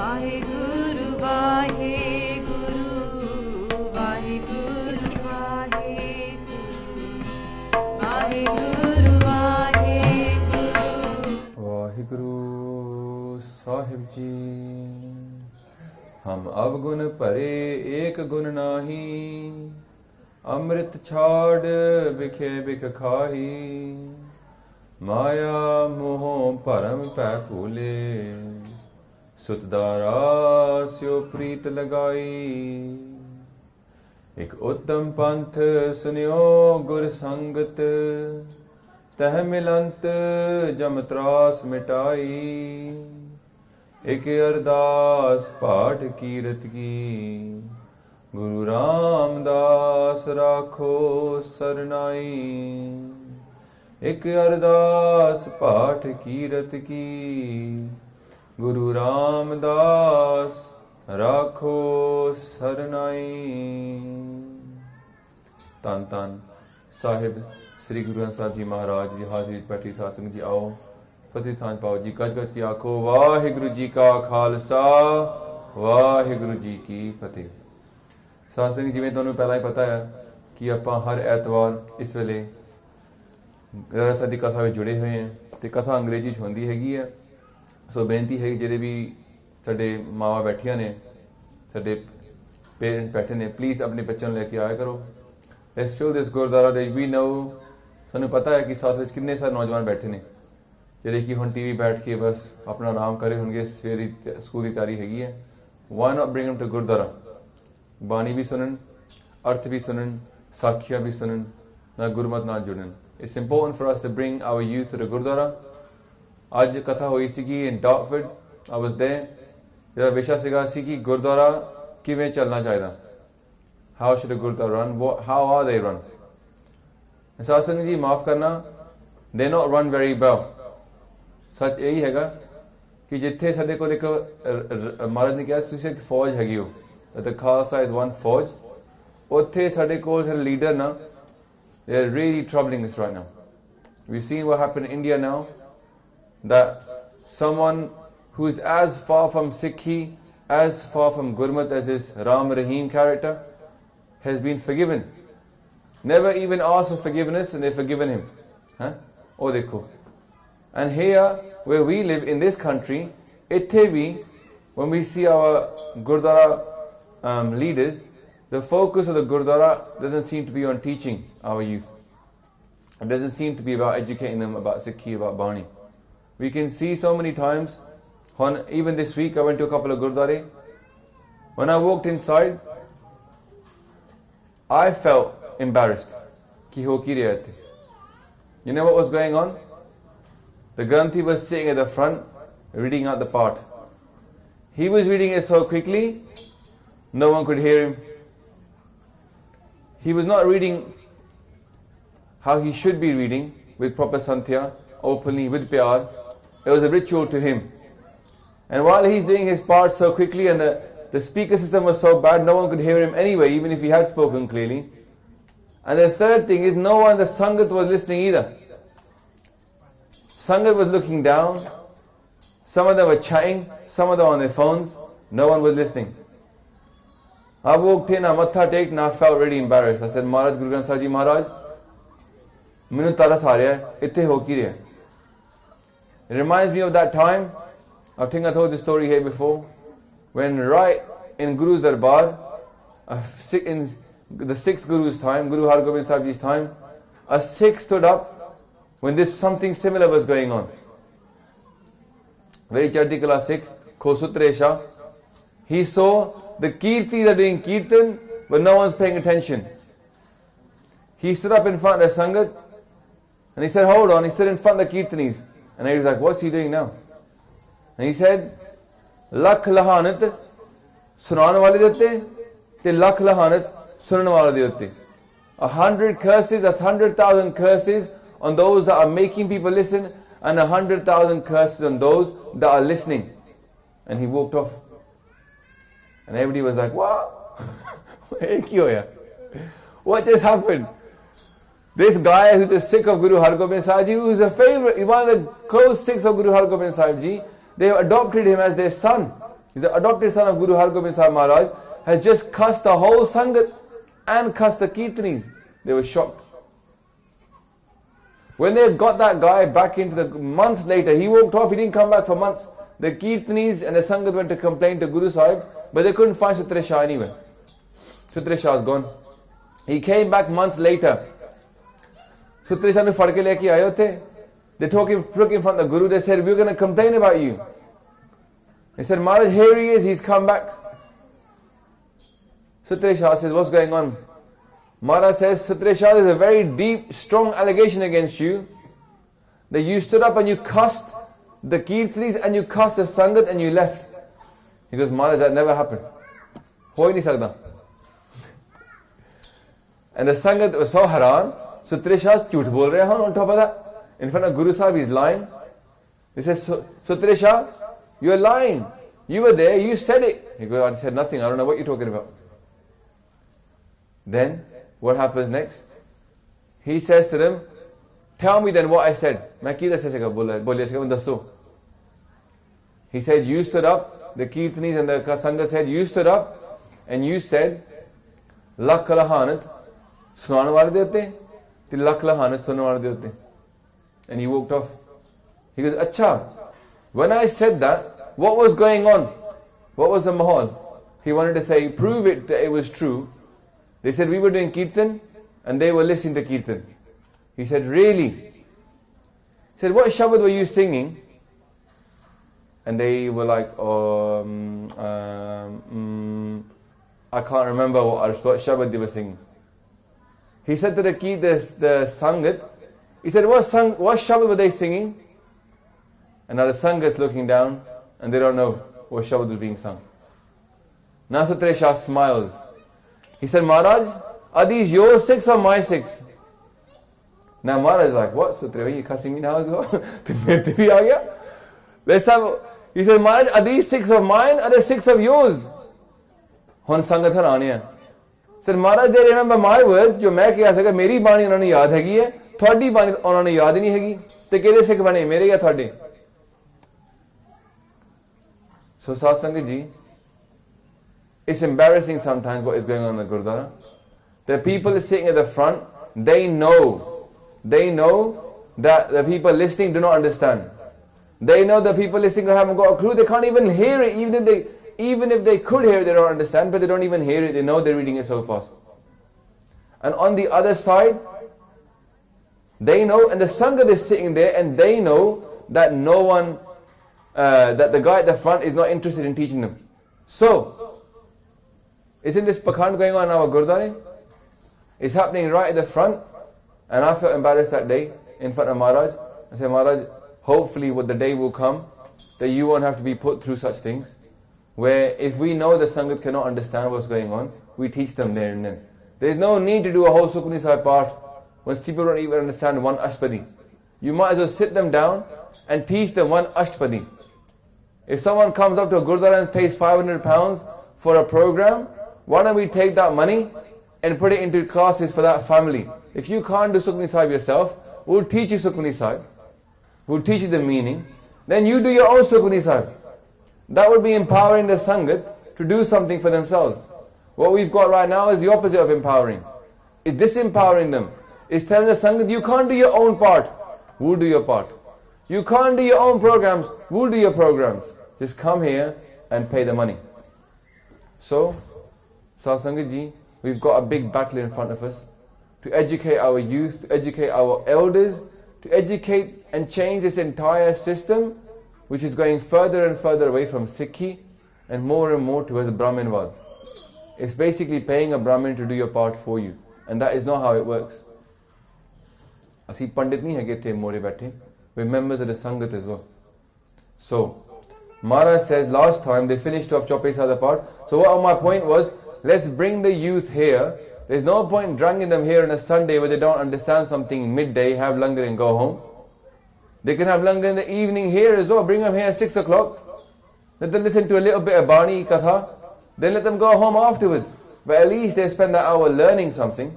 Vaheguru, Vaheguru, Vaheguru, Vaheguru, Vaheguru, Vaheguru. Vaheguru Sahib Ji. हम अवगुण भरे एक गुण नाही, अमृत छाड़ बिखे बिख खाही, माया मोह भरम पै भूले, सुतदारा स्यो प्रीत लगाई। एक उत्तम पंथ सुनियो गुर संगत, तह मिलंत जम त्रास मिटाई। एक अरदास पाठ कीरत की, गुरु रामदास राखो सरनाई। एक अरदास पाठ कीरत की, गुरु रामदास राखो सरनाई। धन धन साहिब श्री गुरु ग्रंथ साहिब जी महाराज जी हाजिर बैठी साध संगत जी आओ फतेह सांझ पाओ जी। गज गज की आखो वाहिगुरु जी का खालसा वाहिगुरु जी की फतेह। साध संगत जिवें तुहानूं पहला ही पता है कि आपां हर ऐतवार इस वेले रहरास साहिब दी कथा विच जुड़े हुए हैं ते कथा अंग्रेजी च होंदी हैगी है। सो बेनती है कि जिहड़े भी साडे मावां बैठियां ने, साडे पेरेंट्स बैठे ने, प्लीज़ अपने बच्चों लैके आया करो। Let's fill this gurdwara that we know. सानूं पता है कि साथ विच किन्ने सारे नौजवान बैठे ने जिहड़े कि हुण टीवी बैठ के बस अपना आराम करे होणगे, सवेरे स्कूल की तैयारी हैगी है। Why not bring them to gurdwara, बाणी भी सुनन, अर्थ भी सुनन, साखियां भी सुनन, ना गुरमत ना जुड़न। It's important for us to bring our youth to the gurdwara. अज कथा हुई सी इन डॉकफोर्ड, आई वाज देयर। जिहड़ा विशा सीगा सी कि गुरुद्वारा किवें चलना चाहिए, how should a gurdwara run, how are they run. साध संगत जी माफ करना, they not run very well. सच यही हैगा कि जिथे साडे कोल एक महाराज ने कहा तुसीं एक फौज हैगी हो, द खालसा इज वन फौज, उत्थे साडे कोल साडे लीडर ना, they are really troubling us right now. We seen what happened in India now, that someone who is as far from Sikhi, as far from Gurmat as this Ram Rahim character has been forgiven. Never even asked for forgiveness and they've forgiven him. Huh? Oh, dekho. And here, where we live in this country, ithe bhi, when we see our Gurdwara leaders, the focus of the Gurdwara doesn't seem to be on teaching our youth. It doesn't seem to be about educating them about Sikhi, about Bani. We can see so many times, even this week I went to a couple of Gurdwara. When I walked inside, I felt embarrassed. Ki ho ki rahe the. You know what was going on? The Granthi was sitting at the front, reading out the part. He was reading it so quickly, no one could hear him. He was not reading how he should be reading, with proper santhya, openly, with pyar. It was a ritual to him. And while he's doing his part so quickly and the speaker system was so bad, no one could hear him anyway, even if he had spoken clearly. And the third thing is, no one, the Sangat was listening either. Sangat was looking down. Some of them were chatting, some of them on their phones. No one was listening. I walked in, I matha teked, and I felt really embarrassed. I said, Maharaj, Guru Granth Sahib Ji Maharaj, Minu taras aa raha hai, itthe ho ki raha hai. It reminds me of that time, I think I told this story here before, when right in Guru's Darbar, in the 6th Guru's time, Guru Har Gobind Sahib Ji's time, a Sikh stood up when something similar was going on. Very Chardi Kala Sikh, Khosutresha. He saw the Kirtis are doing Kirtan, but no one's paying attention. He stood up in front of the Sangat, and he said, hold on, he stood in front of the Kirtanis. And he was like, what's he doing now? And he said, Lakh lahanat sunan wale de utte, te lakh lahanat sunan wale de utte. 100 curses, 100,000 curses on those that are making people listen, and 100,000 curses on those that are listening. And he walked off. And everybody was like, what? What just happened? This guy who's a Sikh of Guru Har Gobind Sahib Ji, who's a favorite, one of the close Sikhs of Guru Har Gobind Sahib Ji, they adopted him as their son. He's the adopted son of Guru Har Gobind Sahib Maharaj, has just cussed the whole Sangat and cussed the Kirtanis. They were shocked. When they got that guy back into the months later, he walked off, he didn't come back for months. The Kirtanis and the Sangat went to complain to Guru Sahib, but they couldn't find Sutre Shah anywhere. Sutre Shah is gone. He came back months later. Sutre Shah ne fad ke leke aaye the. They took him in front of the Guru. They said, we're going to complain about you. He said, Maharaj, here he is, he's come back. Sutre Shah says, what's going on? Maharaj says, Sutre Shah, there's a very deep, strong allegation against you. That you stood up and you cussed the Kirtanis and you cussed the Sangat and you left. He goes, Maharaj, that never happened. Ho hi nahi sakda. And the Sangat was so haran. Sutre Shah jhoot bol rahe hain on top of that. In front of Guru Sahib, he's lying. He says, Sutre Shah, you're lying. You were there, you said it. He goes, I said nothing, I don't know what you're talking about. Then, what happens next? He says to them, tell me then what I said. He said, you stood up, the Kirtanis and the Sangha said, you stood up and you said, Lakh Lahanat, sunan wale de hote, te Lakh Lahanat sunan wale de hote. And he walked off. He goes, Acha, when I said that, what was going on? What was the mahal? He wanted to say, prove it that it was true. They said, we were doing Kirtan and they were listening to Kirtan. He said, really? He said, what Shabad were you singing? And they were like, I can't remember what Shabad they were singing. He said to the Sangat, he said, what Shabad were they singing? And now the Sangha is looking down and they don't know what Shabad was being sung. Now Sutre Shah smiles. He said, Maharaj, are these your Sikhs or my Sikhs? Now Maharaj is like, what Sutre, are you cussing me now as well? He said, Maharaj, are these Sikhs of mine or are they Sikhs of yours? Hun Sangat haraniya. He said, Maharaj, they remember my words, jo main kiya saka, meri bani unhone yaad hegi hai. Thodi bani unhone yaad nahi hegi. Te kede Sikh bane, mere ya thode? So Satsang ji, it's embarrassing sometimes what is going on in the Gurdwara. The people sitting at the front, they know that the people listening do not understand. They know the people listening haven't got a clue. They can't even hear it. Even if they could hear it, they don't understand, but they don't even hear it. They know they're reading it so fast. And on the other side, they know, and the Sangha is sitting there, and they know that no one, that the guy at the front is not interested in teaching them. So, isn't this pakhand going on in our Gurdwara? It's happening right at the front, and I felt embarrassed that day in front of Maharaj. I said, Maharaj, hopefully the day will come that you won't have to be put through such things, where if we know the Sangat cannot understand what's going on, we teach them there and then. There's no need to do a whole Sukhmani Sahib part when people don't even understand one Ashtapadi. You might as well sit them down and teach them one Ashtapadi. If someone comes up to a Gurdwara and pays £500 for a program, why don't we take that money and put it into classes for that family? If you can't do Sukhmani Sahib yourself, we'll teach you Sukhmani Sahib. We'll teach you the meaning. Then you do your own Sukhmani Sahib. That would be empowering the Sangat to do something for themselves. What we've got right now is the opposite of empowering. It's disempowering them. It's telling the Sangat, you can't do your own part. We'll do your part. You can't do your own programs. We'll do your programs. Just come here and pay the money. So, Satsangat ji, we've got a big battle in front of us to educate our youth, to educate our elders, to educate and change this entire system, which is going further and further away from Sikhi and more towards Brahminvad. It's basically paying a Brahmin to do your part for you. And that is not how it works. Asi Pandit nahi hege the more baithe. We're members of the Sangat as well. So, Maharaj says last time they finished off Chaupai Sahib part. So what my point was, let's bring the youth here. There's no point dragging them here on a Sunday where they don't understand something midday, have langar and go home. They can have langar in the evening here as well. Bring them here at 6 o'clock. Let them listen to a little bit of Bani Katha. Then let them go home afterwards. But at least they spend that hour learning something.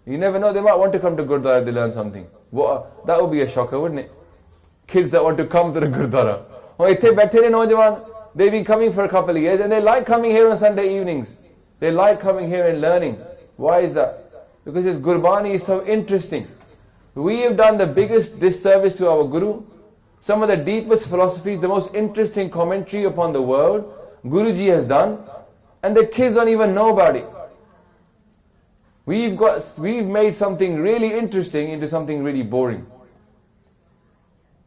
You never know, they might want to come to Gurdwara if they learn something. That would be a shocker, wouldn't it? Kids that want to come to the Gurdwara. Oh, ithe baithe ne naujawan, They've been coming for a couple of years and they like coming here on Sunday evenings. They like coming here and learning. Why is that? Because his Gurbani is so interesting. We have done the biggest disservice to our Guru. Some of the deepest philosophies, the most interesting commentary upon the world, Guruji has done, and the kids don't even know about it. We've made something really interesting into something really boring.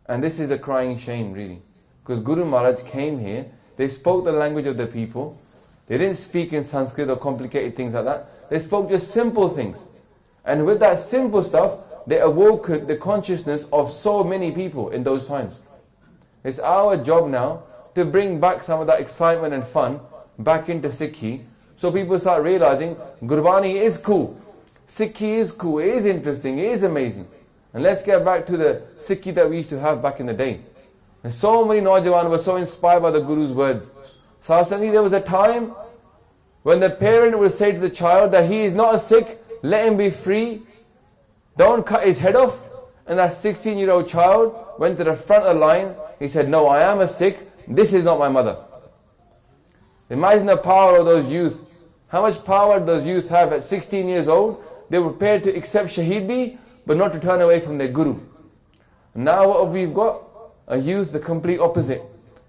And this is a crying shame, really. Because Guru Maharaj came here, they spoke the language of the people. They didn't speak in Sanskrit or complicated things like that. They spoke just simple things. And with that simple stuff, they awoke the consciousness of so many people in those times. It's our job now to bring back some of that excitement and fun back into Sikhi, so people start realizing Gurbani is cool, Sikhi is cool, it is interesting, it is amazing. And let's get back to the Sikhi that we used to have back in the day. And so many Naujawan were so inspired by the Guru's words. Sasangi, there was a time when the parent would say to the child that he is not a Sikh, let him be free, don't cut his head off. And that 16-year-old child went to the front of the line. He said, no, I am a Sikh, this is not my mother. Imagine the power of those youth. How much power those youth have at 16 years old? They were prepared to accept Shahidi, but not to turn away from their Guru. Now what have we got? A youth the complete opposite.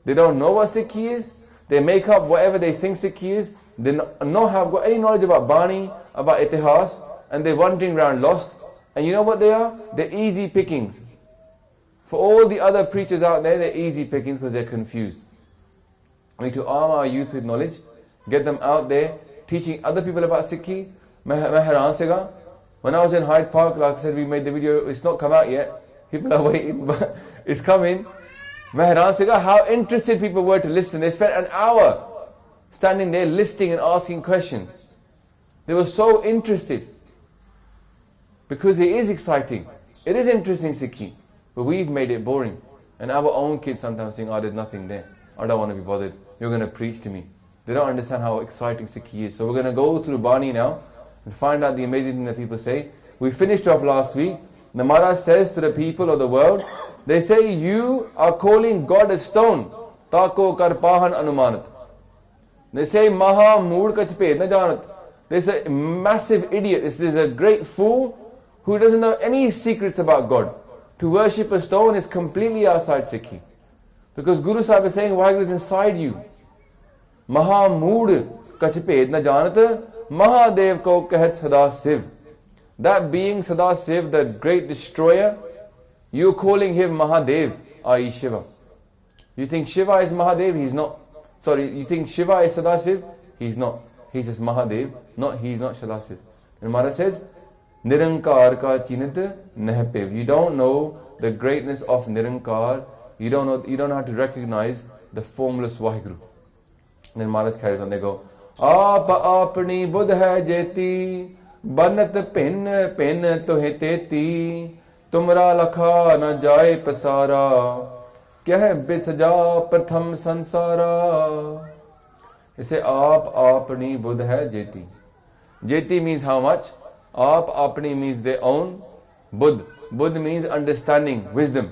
They don't know what Sikhi is. They make up whatever they think Sikhi is. They not have got any knowledge about Bani, about Itihas, and they're wandering around lost. And you know what they are? They're easy pickings. For all the other preachers out there, they're easy pickings because they're confused. We need to arm our youth with knowledge, get them out there, teaching other people about Sikhi. Rehraas Sahib, when I was in Hyde Park, like I said, we made the video, it's not come out yet. People are waiting, but it's coming. Rehraas Sahib, how interested people were to listen. They spent an hour standing there listening and asking questions. They were so interested. Because it is exciting. It is interesting, Sikhi. But we've made it boring. And our own kids sometimes think, oh, there's nothing there. I don't want to be bothered. You're going to preach to me. They don't understand how exciting Sikhi is. So we're going to go through Bani now and find out the amazing thing that people say. We finished off last week. The Maharaj says to the people of the world, they say, you are calling God a stone. Tako karpahan anumanat. They say, Maha mood kachpe na janat. They say, massive idiot. This is a great fool who doesn't know any secrets about God. To worship a stone is completely outside Sikhi. Because Guru Sahib is saying, Vaheguru is inside you. Maha mood kachped na janat, Mahadev ko kahat sada Siv. That being Sada Siv, the great destroyer, you're calling him Mahadev, i.e. Shiva. You think Shiva is Mahadev? He's not. Sorry, you think Shiva is Sada Siv? He's not. He's just Mahadev, he's not Sada Siv. And Maharaj says, Nirankar ka chinat nahpev. You don't know the greatness of Nirankar. You don't know how to recognize the formless Vaheguru. Then Maharaj carries on, they go, Aap apni budh hai jeti, banat pin pin tohe teti, tumra lakha na jaye pasara, keh bisaja pratham sansara. They say, Aap apni budh hai jeti. Jeti means how much? Aap apni means their own. Budh. Budh means understanding, wisdom.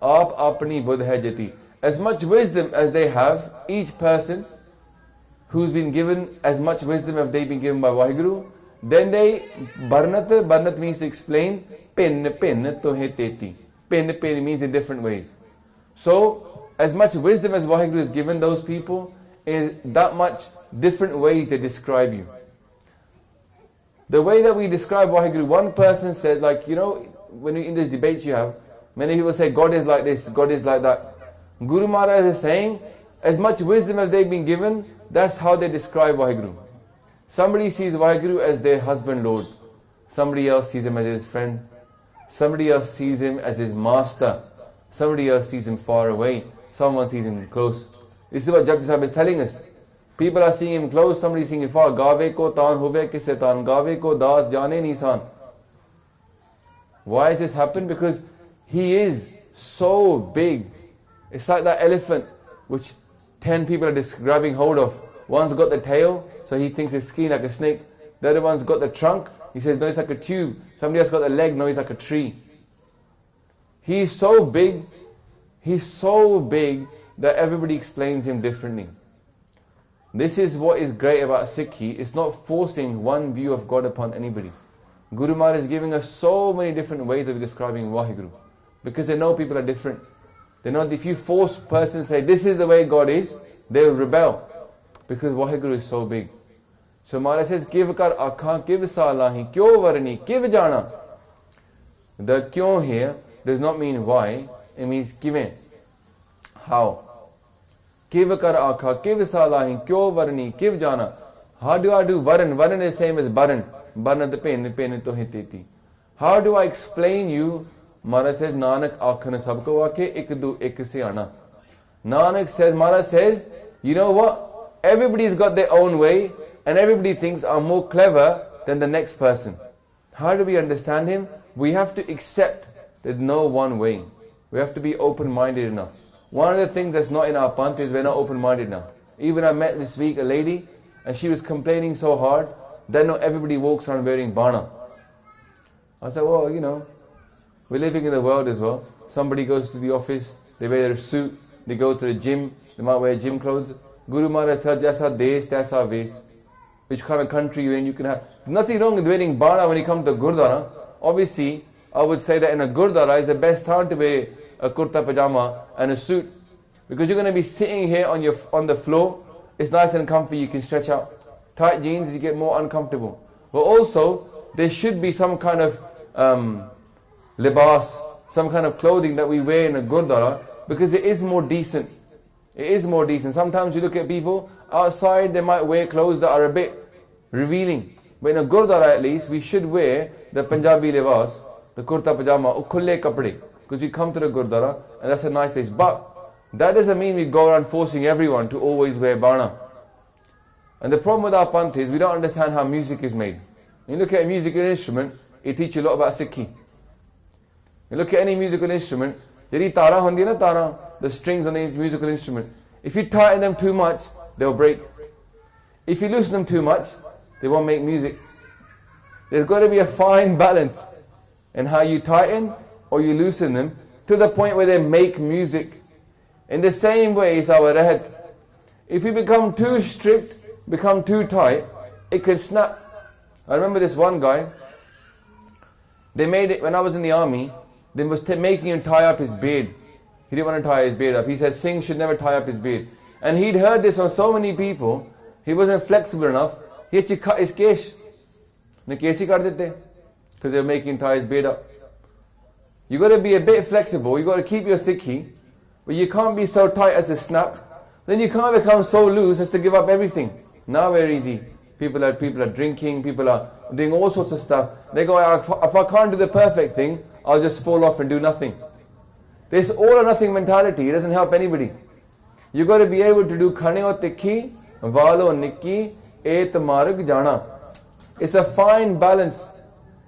Aap apni budh hai jeti. As much wisdom as they have, each person who's been given as much wisdom as they've been given by Vaheguru, then they, Barnat means to explain, Pin tohe teti. Pin means in different ways. So, as much wisdom as Vaheguru has given those people, is that much different ways they describe you. The way that we describe Vaheguru, one person said, like, you know, when in these debates you have, many people say God is like this, God is like that. Guru Maharaj is saying, as much wisdom as they've been given, that's how they describe Vaheguru. Somebody sees Vaheguru as their husband Lord. Somebody else sees him as his friend. Somebody else sees him as his master. Somebody else sees him far away. Someone sees him close. This is what Jagraj Sahib is telling us. People are seeing him close, somebody is seeing him far. Gave ko taan huve kisse taan, gave ko daat jane nisan. Why has this happened? Because he is so big. It's like that elephant which 10 people are just grabbing hold of. One's got the tail, so he thinks it's skin like a snake. The other one's got the trunk, he says no, it's like a tube. Somebody else got the leg, no, it's like a tree. He's so big that everybody explains him differently. This is what is great about Sikhi. It's not forcing one view of God upon anybody. Guru Maharaj is giving us so many different ways of describing Vaheguru, because they know people are different. They know that if you force a person to say, this is the way God is, they will rebel, because Vaheguru is so big. So Maharaj says, Kiv kar akhan, kiv salahi, kyo varni, kiv jana. The kyo here does not mean why, it means kive. How? Kiv kar akha, kiv salahi, kyo varni, kiv jana. How do I do varan? Varan is same as baran. Baran the pen to hititi. How do I explain you? Maharaj says, Nanak akhana sabko akhe, ik du ik se ana. Nanak says, Maharaj says, you know what? Everybody's got their own way, and everybody thinks I'm more clever than the next person. How do we understand him? We have to accept there's no one way. We have to be open-minded enough. One of the things that's not in our panth is we're not open-minded enough. Even I met this week a lady, and she was complaining so hard that not everybody walks around wearing bana. I said, well, you know, we're living in the world as well. Somebody goes to the office, they wear a suit, they go to the gym, they might wear gym clothes. Guru Maharaj said, Jaisa desh, taisa ves. Which kind of country you're in, you can have. Nothing wrong with wearing bana when you come to Gurdwara. Obviously, I would say that in a Gurdwara is the best time to wear a kurta pajama and a suit. Because you're going to be sitting here on the floor. It's nice and comfy, you can stretch out. Tight jeans, you get more uncomfortable. But also, there should be some kind of libas, some kind of clothing that we wear in a Gurdwara, because it is more decent. It is more decent. Sometimes you look at people outside, they might wear clothes that are a bit revealing. But in a Gurdwara at least, we should wear the Punjabi libas, the kurta pajama, or khulle kapde. Because we come to the Gurdwara, and that's a nice place. But that doesn't mean we go around forcing everyone to always wear bana. And the problem with our panth is we don't understand how music is made. When you look at a musical instrument, it teaches you a lot about Sikhi. You look at any musical instrument, the strings on the musical instrument. If you tighten them too much, they'll break. If you loosen them too much, they won't make music. There's got to be a fine balance in how you tighten or you loosen them to the point where they make music. In the same way is our rehat. If you become too strict, become too tight, it can snap. I remember this one guy, they made it when I was in the army, they was making him tie up his beard. He didn't want to tie his beard up. He said Singh should never tie up his beard. And he'd heard this from so many people, he wasn't flexible enough, he had to cut his kesh. Because they were making him tie his beard up. You got to be a bit flexible, you got to keep your Sikhi, but you can't be so tight as a snap. Then you can't become so loose as to give up everything. Now we're easy. People are drinking, people are doing all sorts of stuff. They go, if I can't do the perfect thing, I'll just fall off and do nothing. This all or nothing mentality, it doesn't help anybody. You got to be able to do khane o tikhi, valo nikki, et marg jana. It's a fine balance.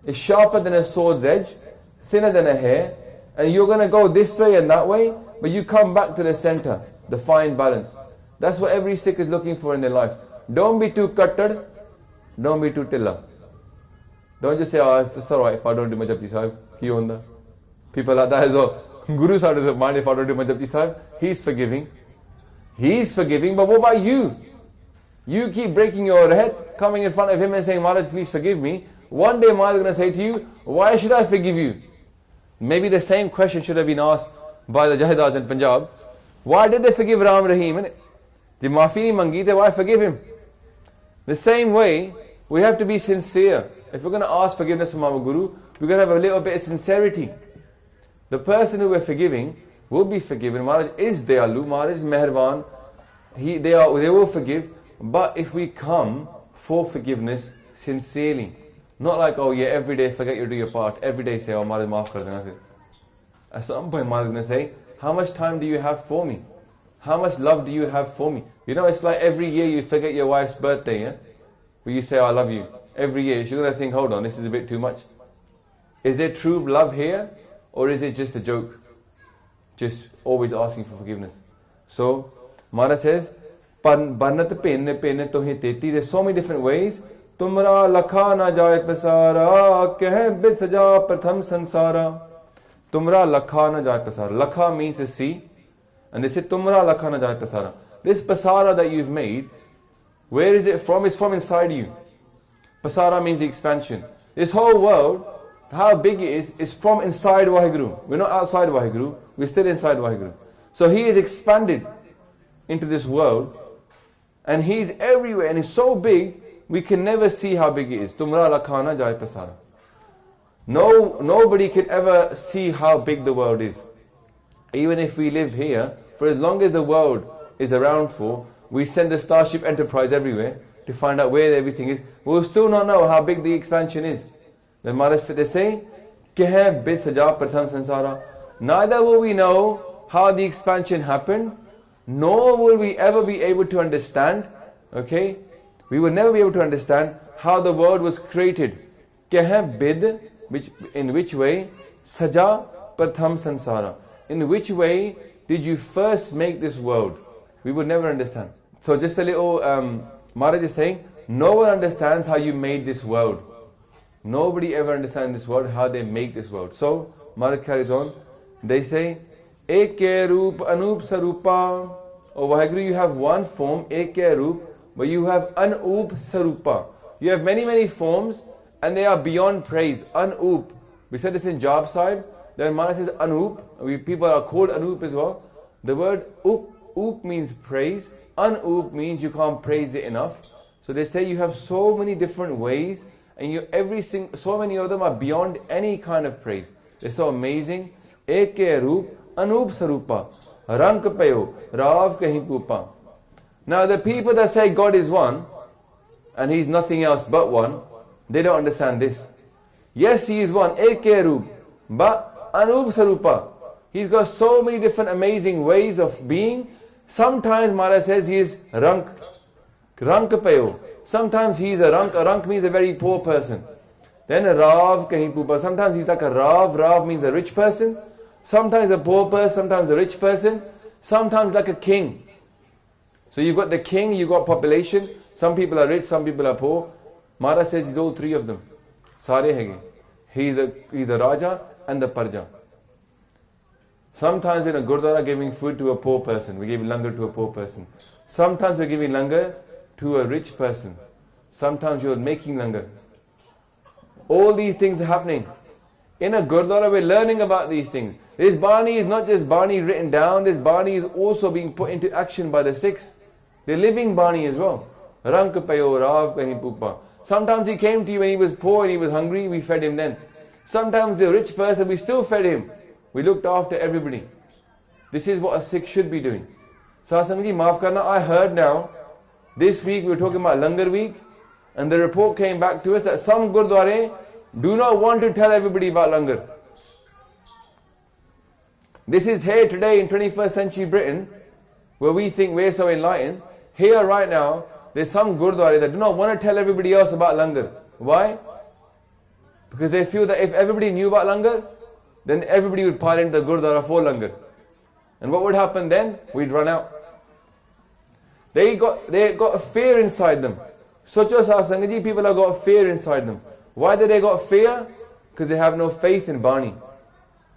It's sharper than a sword's edge, thinner than a hair, and you're going to go this way and that way, but you come back to the center, the fine balance. That's what every Sikh is looking for in their life. Don't be too cutted, don't be too tilla. Don't just say, oh, it's alright if I don't do my Japji Sahib. People like that as well. Guru Sahib doesn't mind if I don't do my Japji Sahib. He's forgiving. He's forgiving, but what about you? You keep breaking your head, coming in front of him and saying, Maharaj, please forgive me. One day Maharaj is going to say to you, why should I forgive you? Maybe the same question should have been asked by the Jahidars in Punjab. Why did they forgive Ram Rahim? The maafi nahi mangi, then why forgive him? The same way, we have to be sincere. If we're going to ask forgiveness from our Guru, we're going to have a little bit of sincerity. The person who we're forgiving will be forgiven. Maharaj is Dayalu, Maharaj is Meherban. They will forgive. But if we come for forgiveness sincerely, not like, oh yeah, every day forget you do your part, every day say, oh Maharaj maaf kar dena. At some point Maharaj is going to say, how much time do you have for me? How much love do you have for me? You know, it's like every year you forget your wife's birthday, yeah? Where you say, I love you. Every year, she's going to think, hold on, this is a bit too much. Is there true love here? Or is it just a joke? Just always asking for forgiveness. So, Maharaj says, Banat penne penne tohe teti. There's so many different ways. Tumra lakha na jaye pasara, keh bit saja pratham sansara. Tumra lakha na jaye pasara. Lakha means to see. And they said, Tumra lakhana jai pasara. This pasara that you've made, where is it from? It's from inside you. Pasara means the expansion. This whole world, how big it is from inside Waheguru. We're not outside Waheguru, we're still inside Waheguru. So he is expanded into this world, and he's everywhere, and he's so big, we can never see how big it is. Tumra lakhana jai pasara. Nobody can ever see how big the world is. Even if we live here, for as long as the world is around for, we send a Starship Enterprise everywhere to find out where everything is. We'll still not know how big the expansion is. Then Maharaj, they say, Kehe bid saja pratham sansara. Neither will we know how the expansion happened, nor will we ever be able to understand, okay? We will never be able to understand how the world was created. Kehe bid, in which way? Saja pratham sansara. In which way did you first make this world? We would never understand. So just a little, Maharaj is saying, no one understands how you made this world. Nobody ever understands this world, how they make this world. So Maharaj carries on. They say, Eke Roop Anup Sarupa. Oh Vaheguru, you have one form, Eke Roop, but you have Anup Sarupa. You have many, many forms, and they are beyond praise. Anup. We said this in Jagraj Sahib. Then Maharaj says Anup. People are called Anup as well. The word up means praise. Anup means you can't praise it enough. So they say you have so many different ways, and so many of them are beyond any kind of praise. They're so amazing. Eke Roop Anup Sarupa Rank Payo Rav Kahi Pupa. Now the people that say God is one, and He's nothing else but one, they don't understand this. Yes, He is one, Eke Roop, but Anup Sarupa. He's got so many different amazing ways of being. Sometimes Maharaj says he is Rank Payo. Sometimes he is a Rank. A Rank means a very poor person. Then a Rav Kahi Pupa. Sometimes he's like a Rav. Rav means a rich person. Sometimes a poor person, sometimes a rich person. Sometimes like a king. So you've got the king, you've got population. Some people are rich, some people are poor. Maharaj says he's all three of them. Sare hege. He's a Raja and the Parja. Sometimes in a Gurdwara giving food to a poor person. We give langar to a poor person. Sometimes we're giving langar to a rich person. Sometimes you're making langar. All these things are happening. In a Gurdwara we're learning about these things. This Bani is not just Bani written down. This Bani is also being put into action by the Sikhs. They're living Bani as well. Rank payo rav kahi pupa. Sometimes he came to you when he was poor and he was hungry. We fed him then. Sometimes the rich person, we still fed him. We looked after everybody. This is what a Sikh should be doing. Sasangji, maaf karna, I heard now, this week we were talking about Langar week, and the report came back to us that some Gurdware do not want to tell everybody about Langar. This is here today in 21st century Britain, where we think we're so enlightened. Here right now, there's some Gurdware that do not want to tell everybody else about Langar. Why? Because they feel that if everybody knew about Langar, then everybody would pile into the Gurdwara for Langar. And what would happen then? We'd run out. They got a fear inside them. Socho Sanghaji, people have got fear inside them. Why do they got fear? Because they have no faith in Bani.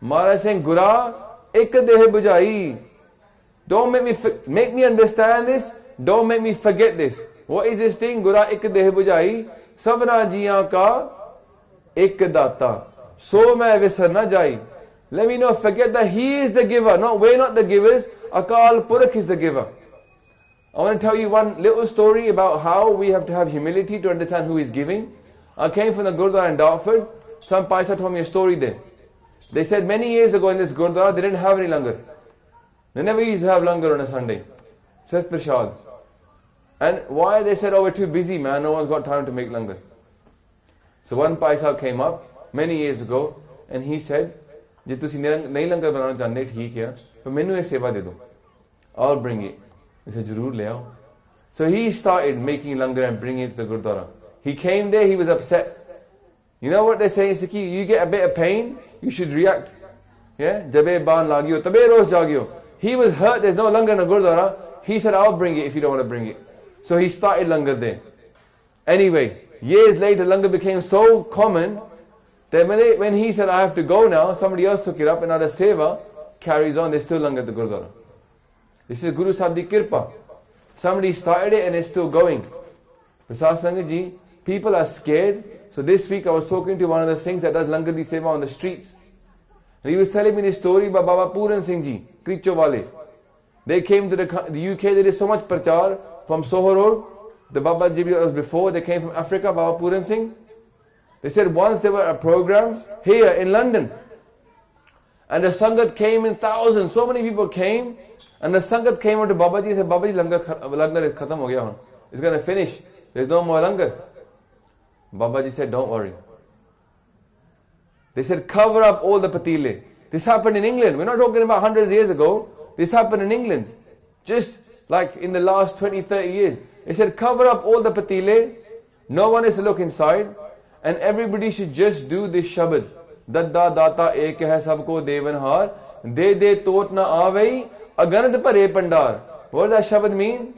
Maharaj saying, Gura, ek deh bujai. Don't make me understand this. Don't make me forget this. What is this thing? Gura ek deh bujai. Sabna jiyan ka ek data. So main visar na jai. Let me not forget that He is the giver. We're not the givers. Akal Purakh is the giver. I want to tell you one little story about how we have to have humility to understand who is giving. I came from the Gurdwara in Dartford. Some Paisa told me a story there. They said many years ago in this Gurdwara, they didn't have any langar. They never used to have langar on a Sunday. Seth Prashad. And why? They said, oh, we're too busy, man. No one's got time to make langar. So one Paisa came up many years ago and he said, Je tusi nahi langar banana chahte theek hai, par mainu ye seva de do. I'll bring it. He said, Jarur le aao. So he started making langar and bringing it to the Gurdwara. He came there, he was upset. You know what they say in Sikhi? You get a bit of pain, you should react. Yeah? Jabe baan lagyo, tabe roz jagyo. He was hurt, there's no langar in the Gurdwara. He said, I'll bring it if you don't want to bring it. So he started langar there. Anyway, years later, langar became so common that when he said, I have to go now, somebody else took it up, and now the seva carries on, there's still langar at the Gurdwara. This is Guru Sahib di Kirpa. Somebody started it and it's still going. Rehraas Sangat Ji, people are scared. So this week I was talking to one of the Singhs that does Langar di Seva on the streets. And he was telling me this story about Baba Puran Singh Ji, Kricho Wale. They came to the UK, they did so much prachar from Soho Road. The Baba Ji was before, they came from Africa, Baba Puran Singh. They said once there were a program here in London. And the Sangat came in thousands, so many people came. And the Sangat came over to Baba Ji and said, Baba Ji, langar is khatam ho gaya. It's going to finish. There's no more langar. Baba Ji said, don't worry. They said, cover up all the patile. This happened in England. We're not talking about hundreds of years ago. This happened in England. Just like in the last 20, 30 years. They said, cover up all the patile. No one is to look inside. And everybody should just do this Shabad. Dadda data ek hai sabko devanhar. De de tot na avei. Aganad pare pandar. What does that Shabad mean?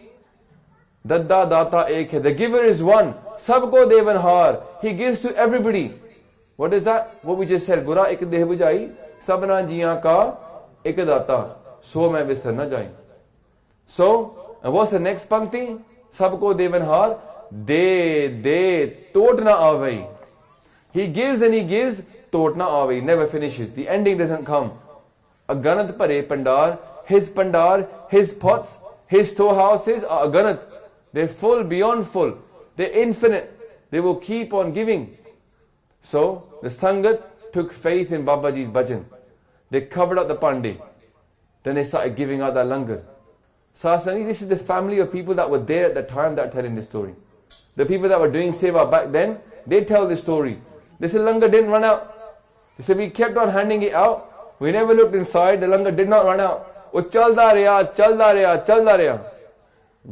Dadda data ek hai. The giver is one. Sabko devanhar. He gives to everybody. What is that? What we just said. Gura ek deh bujai. Sabna jiyan ka ek data. So main bisar na jai. So, and what's the next pankti? Sabko devanhar. De tot na avei. He gives and he gives. Tot na avei. Never finishes. The ending doesn't come. Aganat pare pandar. His pandar, his pots, his storehouses are aganat. They're full beyond full. They're infinite. They will keep on giving. So, the Sangat took faith in Babaji's bhajan. They covered up the pande. Then they started giving out that langar. Sasangi, this is the family of people that were there at the time that are telling this story. The people that were doing seva back then, they tell this story. They said langar didn't run out. They said we kept on handing it out. We never looked inside. The langar did not run out. वो चलता रहा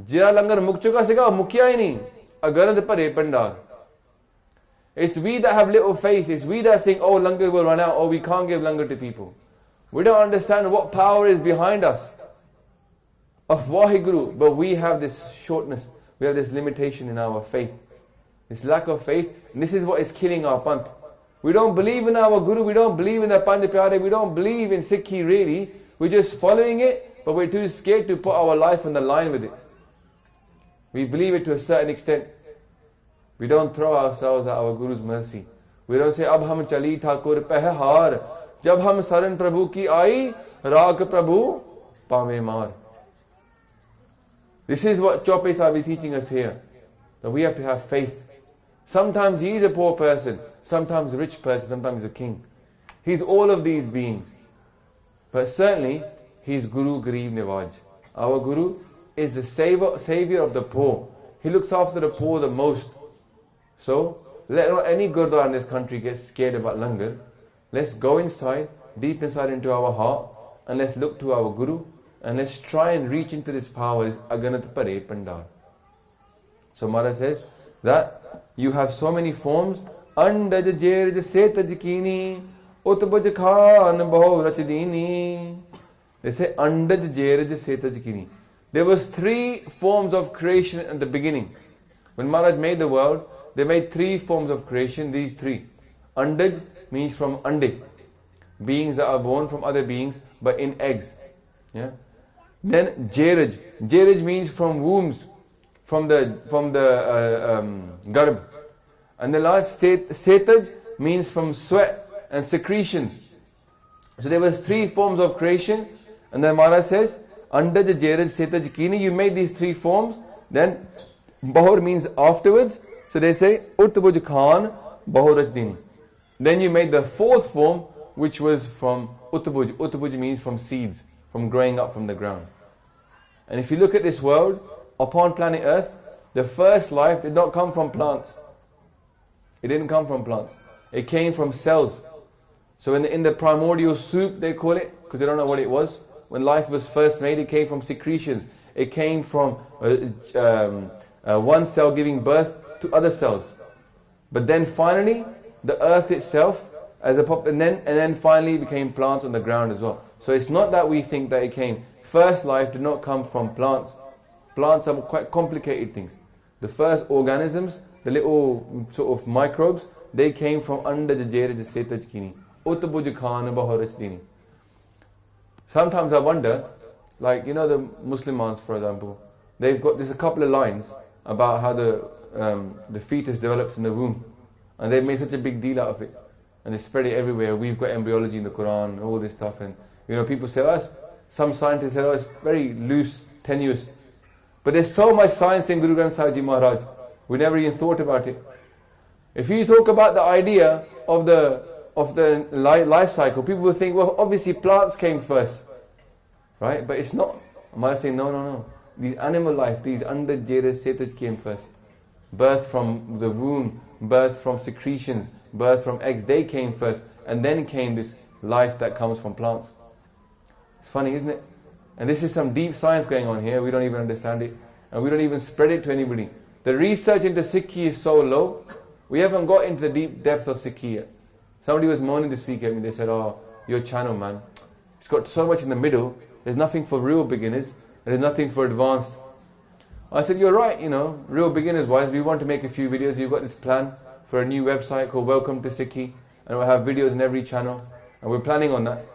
जिरा लंगर मुक चुका सीगा मुकिया ही नहीं अगरद परे Pandar. It's we that have little faith. It's we that think, oh, langar will run out, oh, we can't give langar to people. We don't understand what power is behind us of Waheguru, but we have this shortness, we have this limitation in our faith, this lack of faith, and this is what is killing our panth. We don't believe in our Guru, we don't believe in the Panth Pyare, we don't believe in Sikhi really. We're just following it, but we're too scared to put our life on the line with it. We believe it to a certain extent. We don't throw ourselves at our Guru's mercy. We don't say, Ab hum chali thakur pehar. Jab hum saran Prabhu ki aayi, raag Prabhu pame maar. This is what Chaupai Sahib is teaching us here. That we have to have faith. Sometimes he is a poor person, sometimes a rich person, sometimes a king. He's all of these beings. But certainly, he is Guru Garib Niwaj. Our Guru is the savior of the poor. He looks after the poor the most. So, let not any Gurdwara in this country get scared about langar. Let's go inside, deep inside into our heart, and let's look to our Guru, and let's try and reach into this power, this Aganat Pare Pandar. So Maharaj says that you have so many forms. Andaj jerj setaj kini. Utbaj khan baho rachdini. They say Andaj jerj setaj kini. There was 3 forms of creation at the beginning. When Maharaj made the world, they made 3 forms of creation, these 3. Andaj means from ande, beings that are born from other beings but in eggs. Yeah. Then Jeraj. Jeraj means from wombs, from the garb. And the last Setaj means from sweat and secretions. So there was 3 forms of creation, and then Maharaj says, Andaj, Jeraj, Setaj, Kini, you made these 3 forms. Then Bahur means afterwards. So they say Utbuj Khan Bahur Rajdini. Then you made the 4th form, which was from Utbuj. Utbuj means from seeds, from growing up from the ground. And if you look at this world, upon planet Earth, the first life did not come from plants. It didn't come from plants. It came from cells. So in the primordial soup, they call it, because they don't know what it was. When life was first made, it came from secretions. It came from one cell giving birth to other cells. But then finally, the earth itself, and then finally became plants on the ground as well. So it's not that we think that it came. First life did not come from plants. Plants are quite complicated things. The first organisms, the little sort of microbes, they came from under the Jeraj Setaj Kini. Utbuj Khan Bahorachdini. Sometimes I wonder, like, you know, the Muslimans, for example, there's a couple of lines about how the fetus develops in the womb, and they've made such a big deal out of it, and they spread it everywhere. We've got embryology in the Quran, and all this stuff, and you know, people say, some scientists say, it's very loose, tenuous, but there's so much science in Guru Granth Sahib Ji Maharaj. We never even thought about it. If you talk about the idea of the life cycle, people will think, well, obviously plants came first, right? But it's not. I might say, no. These animal life, these under Jagraj Sahib came first. Birth from the womb, birth from secretions, birth from eggs, they came first. And then came this life that comes from plants. It's funny, isn't it? And this is some deep science going on here. We don't even understand it. And we don't even spread it to anybody. The research into Sikhi is so low. We haven't got into the deep depths of Sikhi yet. Somebody was moaning this week at me. They said, your channel, man, it's got so much in the middle. There's nothing for real beginners. And there's nothing for advanced. I said, you're right, real beginners wise, we want to make a few videos. You've got this plan for a new website called Welcome to Sikhi. And we'll have videos in every channel. And we're planning on that.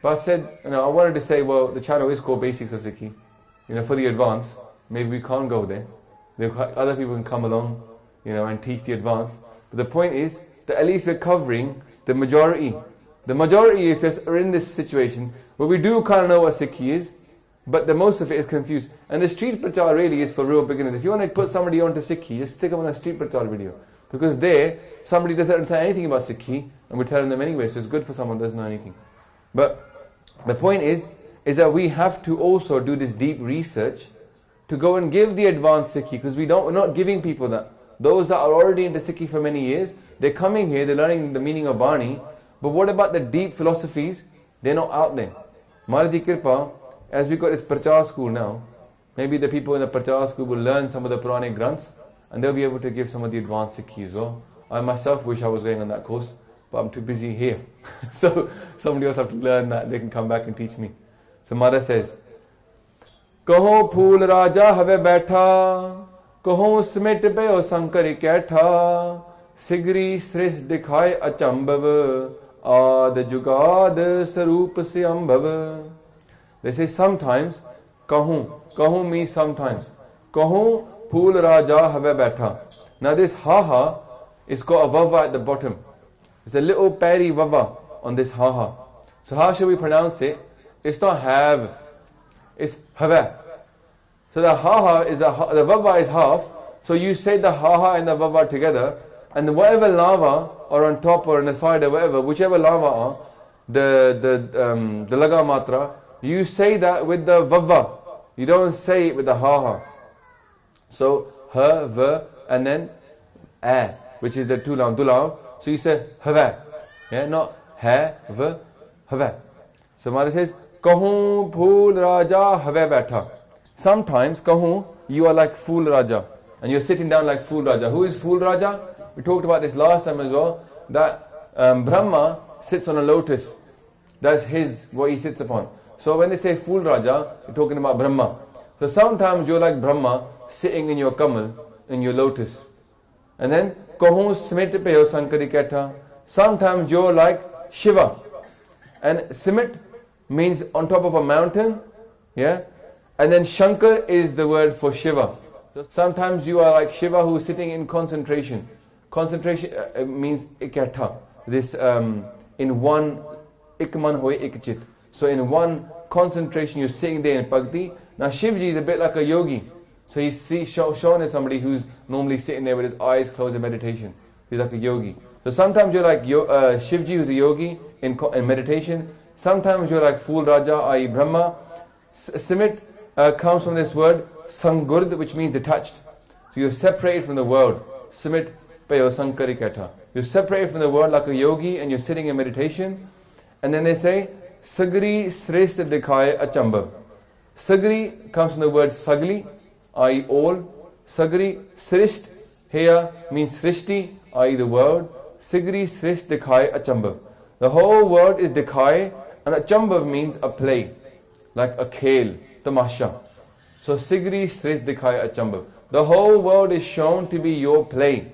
But I said, I wanted to say, well, the channel is called Basics of Sikhi. For the advanced, maybe we can't go there. Other people can come along, and teach the advanced. But the point is that at least we're covering the majority. The majority, if you're in this situation, where we do kind of know what Sikhi is, but the most of it is confused. And the street prachar really is for real beginners. If you want to put somebody onto Sikhi, just stick them on a street prachar video. Because there, somebody doesn't understand anything about Sikhi, and we're telling them anyway, so it's good for someone who doesn't know anything. But the point is that we have to also do this deep research to go and give the advanced Sikhi, because we're not giving people that. Those that are already into Sikhi for many years, they're coming here, they're learning the meaning of Bani, but what about the deep philosophies? They're not out there. Maharaji Kirpa, as we got this Prachar school now, maybe the people in the Prachar school will learn some of the Puranic Granths, and they'll be able to give some of the advanced Sikhi as well. I myself wish I was going on that course, but I'm too busy here. So somebody else have to learn that, they can come back and teach me. So Maharaj says, Kaho phool raja have baitha, kaho smit peo sankari kaitha, sigri srish dikhai achambhav, ad jugad sarup se ambhav. They say sometimes, kahu means sometimes. Kahu phool raja have baitha. Now this ha is got a vava at the bottom. It's a little peri vava on this ha. So how should we pronounce it? It's not have, it's have. So the ha is the vava is half. So you say the ha and the vava together, and whatever lava or on top or on the side or whatever, whichever lava are, the laga matra, you say that with the vava. You don't say it with the ha. So ha, va, and then a, which is the two lam, dulam. So you say have, not ha, va, have. So Maharaj says, Kahun phool raja have baitha. Sometimes kahun, you are like fool raja, and you're sitting down like fool raja. Who is fool raja? We talked about this last time as well. That Brahma sits on a lotus. That's what he sits upon. So when they say fool raja, you're talking about Brahma. So sometimes you're like Brahma sitting in your kamal, in your lotus. And then kahun smit peo sankari kaitha. Sometimes you're like Shiva. And smit means on top of a mountain. And then Shankar is the word for Shiva. Sometimes you are like Shiva who is sitting in concentration. Concentration means ikatha. This in one ikman hoye ikchit. So in one concentration you're sitting there in bhakti. Now Shivji is a bit like a yogi. So he's shown as somebody who's normally sitting there with his eyes closed in meditation. He's like a yogi. So sometimes you're like Shivji who's a yogi in meditation. Sometimes you're like Fool Raja, i.e. Brahma. Simit comes from this word Sangurd, which means detached. So you're separated from the world. Simit Payo Sankari Kaitha. You're separated from the world like a yogi and you're sitting in meditation. And then they say, Sagri Srest Dikhaya Achambhav. Sagri comes from the word Sagli, i.e. all. Sagri Srist here means Srishti, i.e. the world. Sigri Srist Dikhaya Achambhav. The whole word is Dikhaya, and Achambhav means a play, like a khel, tamasha. So Sigri Srist Dikhaya Achambhav. The whole world is shown to be your play.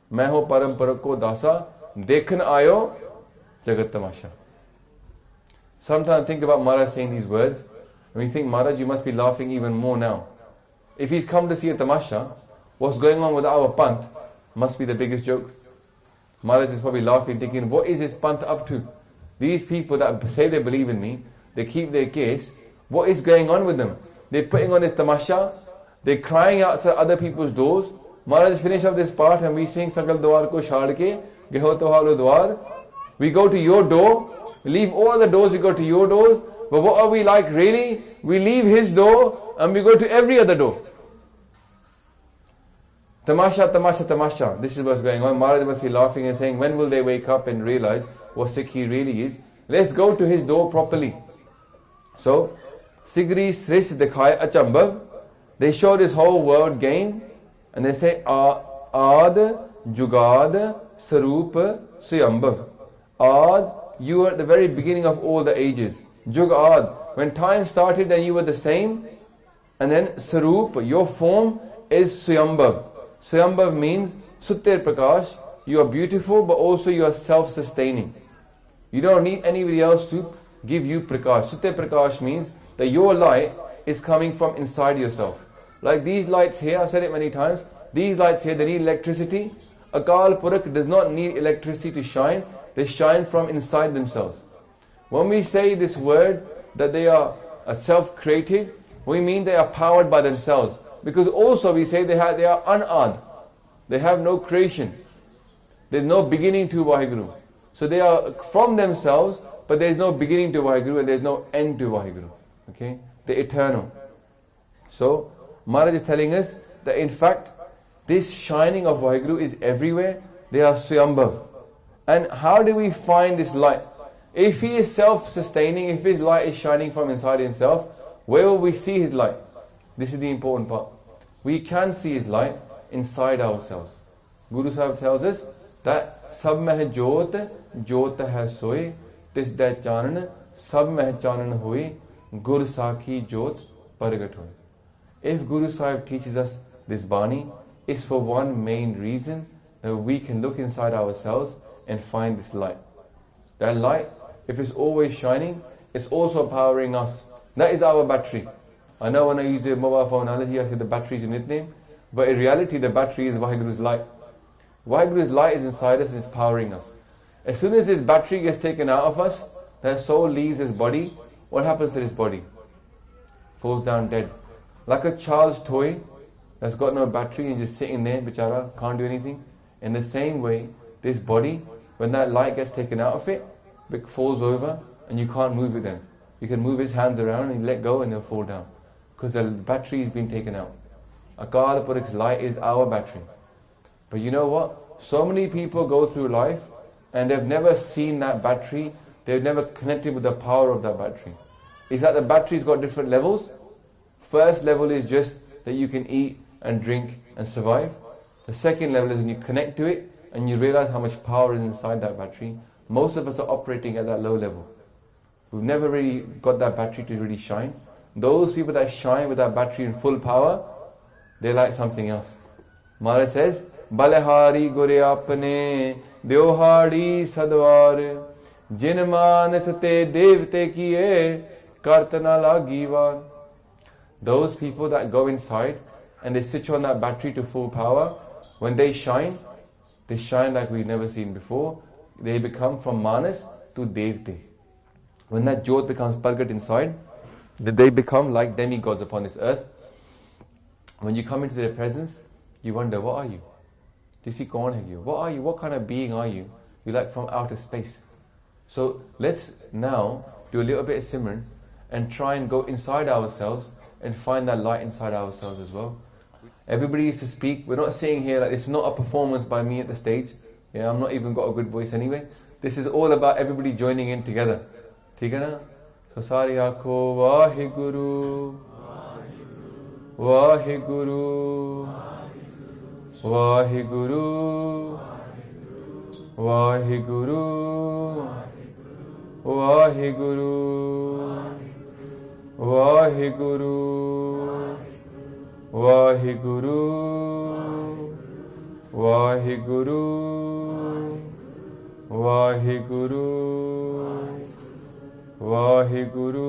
Main ho parampara ko dasa, dekhan ayo jagat tamasha. Sometimes think about Maharaj saying these words. And we think, Maharaj, you must be laughing even more now. If he's come to see a tamasha, what's going on with our pant must be the biggest joke. Maharaj is probably laughing, thinking, what is this pant up to? These people that say they believe in me, they keep their case, what is going on with them? They're putting on this tamasha, they're crying outside other people's doors. Maharaj finish up this part and we sing Sakal Dwar Ko Shad Ke, Geho Tohalo Dwar. We go to your door, we leave all the doors, we go to your doors. But what are we like really? We leave his door and we go to every other door. Tamasha, tamasha, tamasha. This is what's going on. Maharaj must be laughing and saying, when will they wake up and realize what Sikhi really is? Let's go to his door properly. So, Sigri Srish Dikhai Achambav. They show this whole world game and they say, Ad, Jugad, Sarup, Suyambav. Ad, you are at the very beginning of all the ages. Jugad, when time started then you were the same. And then Sarup, your form is Suyambav. Suyambav means Suttir Prakash, you are beautiful but also you are self-sustaining. You don't need anybody else to give you Prakash. Suttir Prakash means that your light is coming from inside yourself. Like these lights here, I've said it many times, these lights here, they need electricity. Akal Purakh does not need electricity to shine, they shine from inside themselves. When we say this word that they are self-created, we mean they are powered by themselves. Because also we say they are unad. They have no creation. There's no beginning to Vaheguru. So they are from themselves, but there's no beginning to Vaheguru and there's no end to Vaheguru. Okay? The eternal. So Maharaj is telling us that in fact, this shining of Vaheguru is everywhere. They are Suyambhav. And how do we find this light? If he is self-sustaining, if his light is shining from inside himself, where will we see his light? This is the important part. We can see his light inside ourselves. Guru Sahib tells us that Sab meh jyot, jyot hai soye, tis da chanan, sab meh chanan hoye, Gur Sakhi jyot paragat hoye. If Guru Sahib teaches us this Bani, it's for one main reason, that we can look inside ourselves and find this light. That light, if it's always shining, it's also powering us. That is our battery. I know when I use the mobile phone analogy, I say the battery is a nickname, but in reality the battery is Vaheguru's light. Vaheguru's light is inside us and is powering us. As soon as this battery gets taken out of us, that soul leaves his body, what happens to this body? Falls down dead. Like a child's toy that's got no battery and just sitting there, bichara, can't do anything. In the same way, this body, when that light gets taken out of it, it falls over and you can't move it then. You can move his hands around and let go and they'll fall down. Because the battery has been taken out. Akal Purakh's light is our battery. But you know what? So many people go through life and they've never seen that battery. They've never connected with the power of that battery. Is that the battery's got different levels? First level is just that you can eat and drink and survive. The second level is when you connect to it and you realize how much power is inside that battery. Most of us are operating at that low level. We've never really got that battery to really shine. Those people that shine with that battery in full power, they're like something else. Maharaj says, Balehari Gure Apne Deohari Sadwar Jinmanesate Devte Kiye Kartana Lagivan. Those people that go inside and they switch on that battery to full power, when they shine like we've never seen before. They become from Manas to Devte. When that Jyot becomes Pargat inside, they become like demigods upon this earth. When you come into their presence, you wonder, what are you? Do you see kaun hai you? What are you? What kind of being are you? You're like from outer space. So let's now do a little bit of Simran and try and go inside ourselves and find that light inside ourselves as well. Everybody used to speak. We're not saying here that it's not a performance by me at the stage. Yeah, I'm not even got a good voice anyway. This is all about everybody joining in together. ठीक है ना? So सारी आँखों Waheguru Waheguru Waheguru Waheguru Waheguru Waheguru Waheguru Waheguru Waheguru Waheguru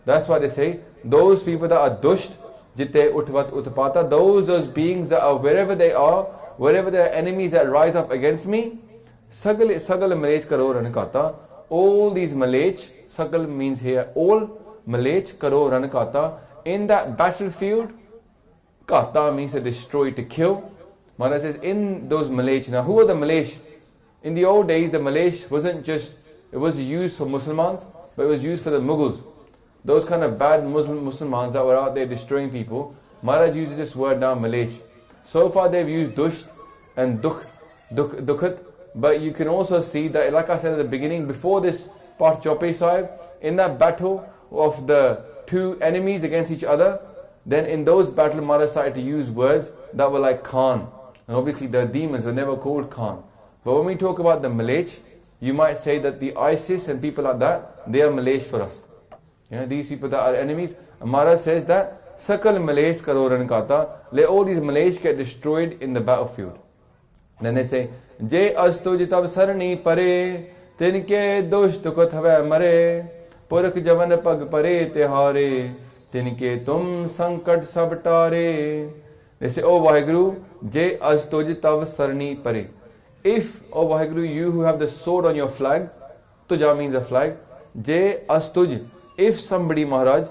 That's why they say, those people that are dusht, jitte utvat utpata, those beings that are wherever they are, wherever there are enemies that rise up against me, sagal malech karo ranakata, all these malech, sagal means here, all malech karo ranakata, in that battlefield, kata means to destroy, to kill. Maharaj says, in those malech, now who are the malech? In the old days, the malech wasn't just, it was used for Muslims, but it was used for the Mughals. Those kind of bad Muslims that were out there destroying people. Maharaj uses this word now, malech. So far they've used dusht and dukhat, but you can also see that, like I said at the beginning, before this Benti Chaupai Sahib, in that battle of the two enemies against each other, then in those battles Maharaj started to use words that were like Khan. And obviously the demons were never called Khan. But when we talk about the malech, you might say that the ISIS and people like that, they are malech for us. These people that are enemies. And Maharaj says that sakal malech karoran kata, let all these malech get destroyed in the battlefield. Then they say, Je astuj tab sarni pare, tinke dosh tukut have mare, purak javan pag pare tehare, tinke tum sankat sab tare. They say, Oh Vaheguru, Je astuj tab sarni pare. If, O Vaheguru, you who have the sword on your flag, tuja means a flag, Je astuj, if somebody, Maharaj,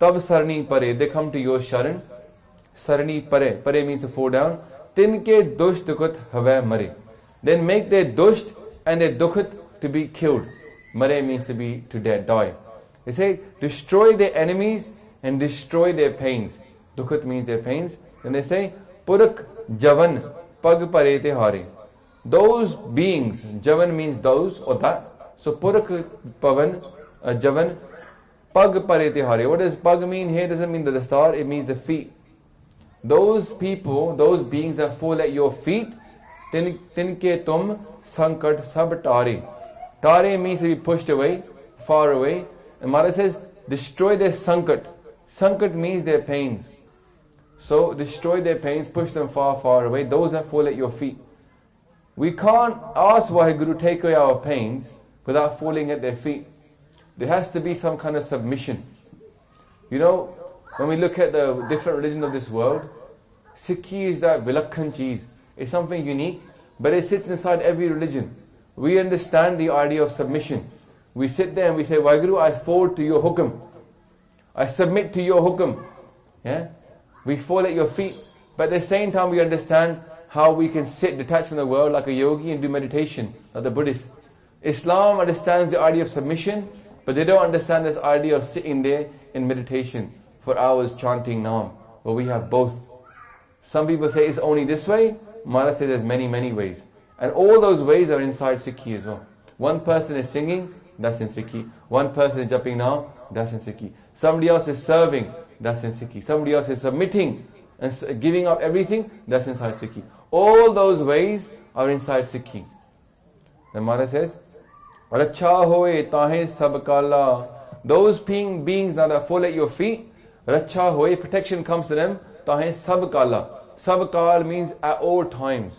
tab sarni pare, they come to your sharan, sarni pare, pare means to fall down, tinke dusht dukhat have mare. Then make their dusht and their dukhat to be killed. Mare means to be to death, die. They say, destroy their enemies and destroy their pains. Dukhat means their pains. Then they say, purak javan pag pare te hare. Those beings, javan means those or that. So purak pavan, javan, pag pare te hare. What does pag mean here? Doesn't mean the star, it means the feet. Those people, those beings that fall at your feet, tinke tum sankat sab tare. Tare means to be pushed away, far away. And Maharaj says, destroy their sankat. Sankat means their pains. So destroy their pains, push them far, far away. Those that fall at your feet. We can't ask Vaheguru take away our pains without falling at their feet. There has to be some kind of submission. You know, when we look at the different religions of this world, Sikhi is that vilakhan cheez. It's something unique, but it sits inside every religion. We understand the idea of submission. We sit there and we say, Vaheguru, I fall to your hukam. I submit to your hukam. Yeah? We fall at your feet. But at the same time, we understand how we can sit detached from the world like a yogi and do meditation, like the Buddhists. Islam understands the idea of submission, but they don't understand this idea of sitting there in meditation for hours chanting Naam. But we have both. Some people say it's only this way. Maharaj says there's many, many ways. And all those ways are inside Sikhi as well. One person is singing, that's in Sikhi. One person is jumping now, that's in Sikhi. Somebody else is serving, that's in Sikhi. Somebody else is submitting and giving up everything, that's inside Sikhi. All those ways are inside Sikhi. Then Maharaj says, Racha hoye tahe sab kala. Those beings now that fall at your feet, Racha hoye, protection comes to them, tahe sab kala. Sab kal means at all times.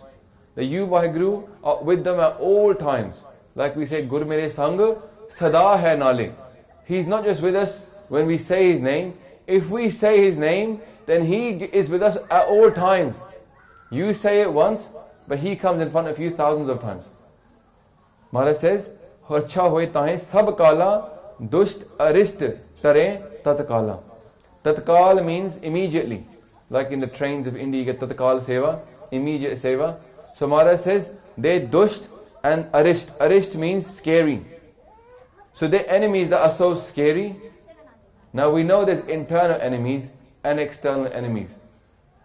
That you, Vaheguru, are with them at all times. Like we say, Gur mere sang sada hai nale. He's not just with us when we say His name. If we say His name, then He is with us at all times. You say it once, but He comes in front of you thousands of times. Maharaj says, Harcha hoye tahe sab kala, dusht arist tare tatkala. Tatkal means immediately. Like in the trains of India, you get tatkal seva, immediate seva. So Maharaj says, they dusht and arist. Arist means scary. So the enemies that are so scary. Now we know there's internal enemies and external enemies.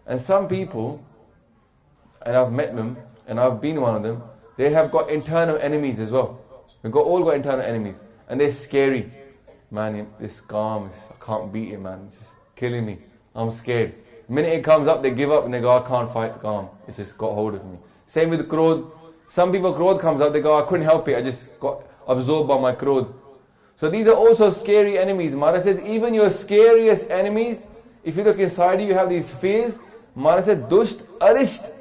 And some people, and I've met them, and I've been one of them, they have got internal enemies as well. We've all got internal enemies. And they're scary. Man, this calm, I can't beat it, man. It's just killing me. I'm scared. The minute it comes up, they give up and they go, I can't fight calm. It's just got hold of me. Same with Krodh. Some people, Krodh comes up, they go, I couldn't help it. I just got absorbed by my Krodh. So these are also scary enemies. Maharaj says, even your scariest enemies, if you look inside you have these fears. Maharaj says, dusht arisht.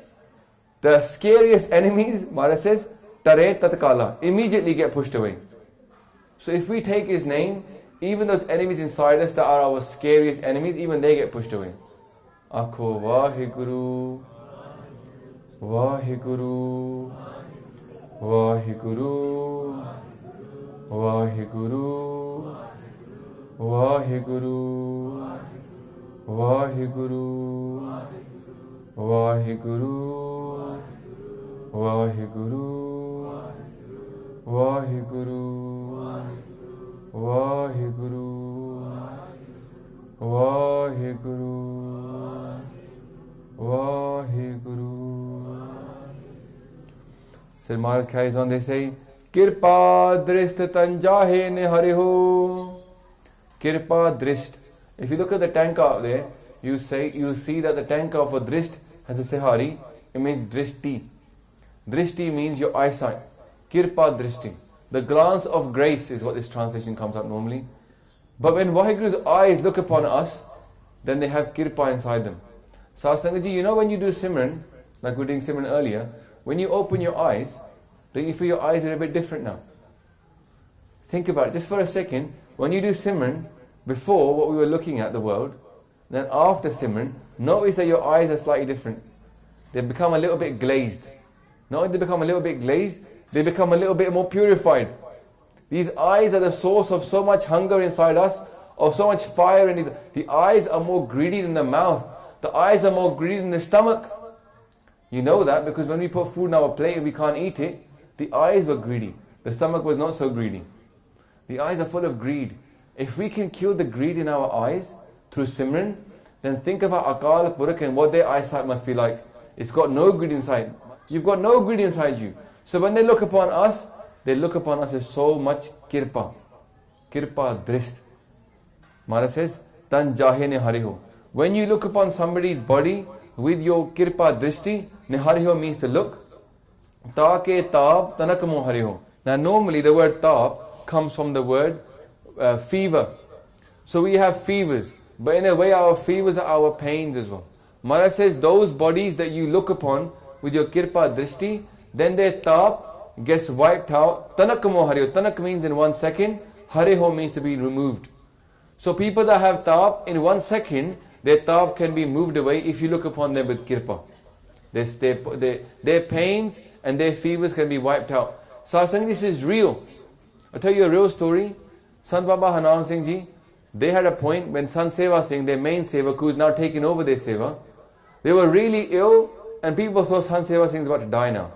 The scariest enemies, Maharaj says, tare tatkala. Immediately get pushed away. So if we take His name, even those enemies inside us that are our scariest enemies, even they get pushed away. Akho Vaheguru, Vaheguru, Vaheguru, Vaheguru, Vaheguru, Vaheguru, Vaheguru, Vaheguru, Vaheguru, Vaheguru, Vaheguru, Vaheguru. So Maharaj carries on, they say, Kirpa drist tanjahe ne hariho. Kirpa drist. If you look at the tanka out there, you see that the tanka of a drist has a sehari. It means dristi. Drishti means your eyesight. Kirpa drishti. The glance of grace is what this translation comes out normally. But when Vaheguru's eyes look upon us, then they have kirpa inside them. So Sangaji, you know when you do Simran, like we were doing Simran earlier, when you open your eyes, don't you feel your eyes are a bit different now? Think about it just for a second. When you do Simran, before what we were looking at the world, then after Simran, notice that your eyes are slightly different. They become a little bit glazed. Not only do they become a little bit glazed, they become a little bit more purified. These eyes are the source of so much hunger inside us, of so much fire in it. The eyes are more greedy than the mouth. The eyes are more greedy than the stomach. You know that because when we put food on our plate and we can't eat it, the eyes were greedy. The stomach was not so greedy. The eyes are full of greed. If we can kill the greed in our eyes through Simran, then think about Akal Purakh and what their eyesight must be like. It's got no greed inside. You've got no greed inside you. So when they look upon us, they look upon us with so much kirpa. Kirpa drist. Maharaj says, Tan jahe ne hariho. When you look upon somebody's body with your kirpa drishti, nihariho means to look. Ta ke taab tanakamo hariho. Now normally the word taab comes from the word fever. So we have fevers. But in a way our fevers are our pains as well. Maharaj says those bodies that you look upon with your kirpa drishti, then their taab gets wiped out. Tanakamo hariho. Tanak means in 1 second. Hariho means to be removed. So people that have taab, in 1 second, their taab can be moved away if you look upon them with kirpa. Their pains and their fevers can be wiped out. Satsang, this is real. I'll tell you a real story. Sant Baba Hanam Singh Ji, they had a point when Sant Seva Singh, their main sevak, who is now taking over their seva, they were really ill and people thought Sant Seva Singh is about to die now.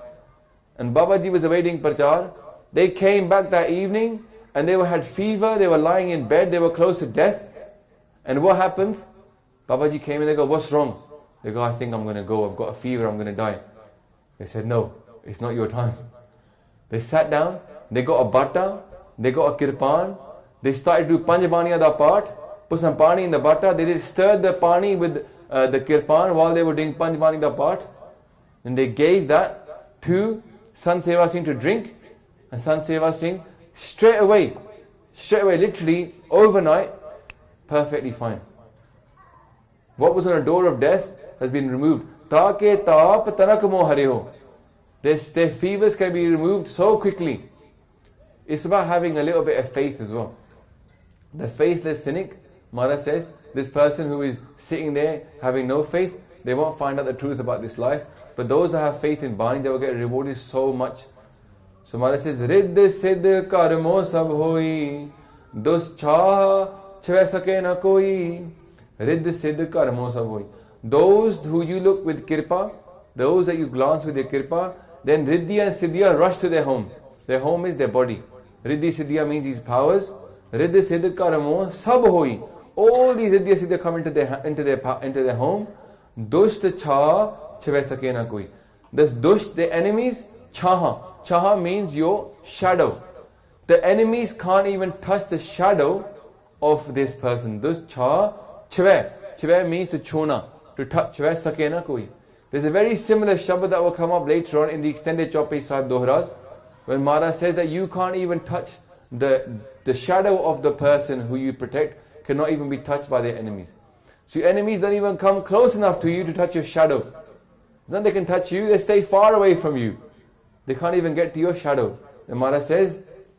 And Babaji was awaiting Prachar. They came back that evening and they had fever, they were lying in bed, they were close to death. And what happens? Babaji came and they go, what's wrong? They go, I think I'm going to go, I've got a fever, I'm going to die. They said, no, it's not your time. They sat down, they got a bata, they got a kirpan, they started to do Panjabaniya da part, put some pani in the bata, they did stir the pani with the kirpan while they were doing Panjabaniya da part. And they gave that to Sant Seva Singh to drink. And Sant Seva Singh straight away, literally overnight, perfectly fine. What was on a door of death has been removed. Ta ke taap tanakamo hariho. Their fevers can be removed so quickly. It's about having a little bit of faith as well. The faithless cynic, Maharaj says, this person who is sitting there having no faith, they won't find out the truth about this life. But those that have faith in Bani, they will get rewarded so much. So Maharaj says, Riddh siddh karmo sab hoi, dus chah chve sake na koi. Riddh siddh karmo sab hoi. Those who you look with kirpa, those that you glance with their kirpa, then Riddhi and Siddhya rush to their home. Their home is their body. Riddhi Siddhya means these powers. Riddh siddh karmo sab hoi. All these Riddhi Siddhya come into their home. Dusht cha chve sake na koi. This dusht, the enemies, chaha. Chaha means your shadow. The enemies can't even touch the shadow of this person. Dusht cha chve. Chve means to chona, to touch. Chve sake na koi. There's a very similar shabad that will come up later on in the extended Chaupai Sahib Dohras, when Maharaj says that you can't even touch the shadow of the person who you protect, cannot even be touched by their enemies. So your enemies don't even come close enough to you to touch your shadow. Then they can touch you, they stay far away from you. They can't even get to your shadow. And Maharaj says,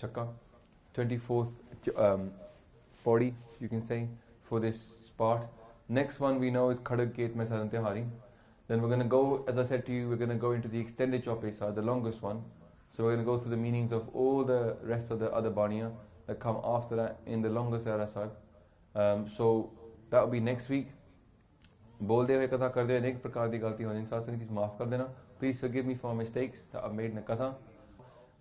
chakka, 24th paudi, you can say, for this spot. Next one we know is Khadag Ket Mein Saran Tihari. Then we're going to go, as I said to you, we're going to go into the extended Chaupai Sahib, the longest one. So we're going to go through the meanings of all the rest of the other baniya that come after that in the longest Rehraas Sahib. So that will be next week. बोलते हुए कथा कर दे अनेक प्रकार की गलती होने साथ संगत माफ कर देना. Please forgive me for mistakes that I've made in the कथा.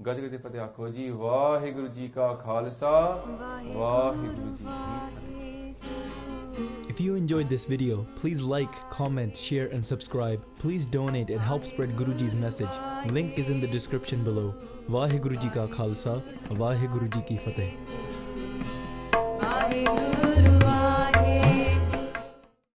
गज गज फतेह आखो जी. वाहिगुरु जी का खालसा, वाहिगुरु जी की फतेह. If you enjoyed this video, please like, comment, share and subscribe. Please donate and help spread Guruji's message. Link is in the description below. Vaheguru Ji Ka Khalsa, Vaheguru Ji Ki Fateh.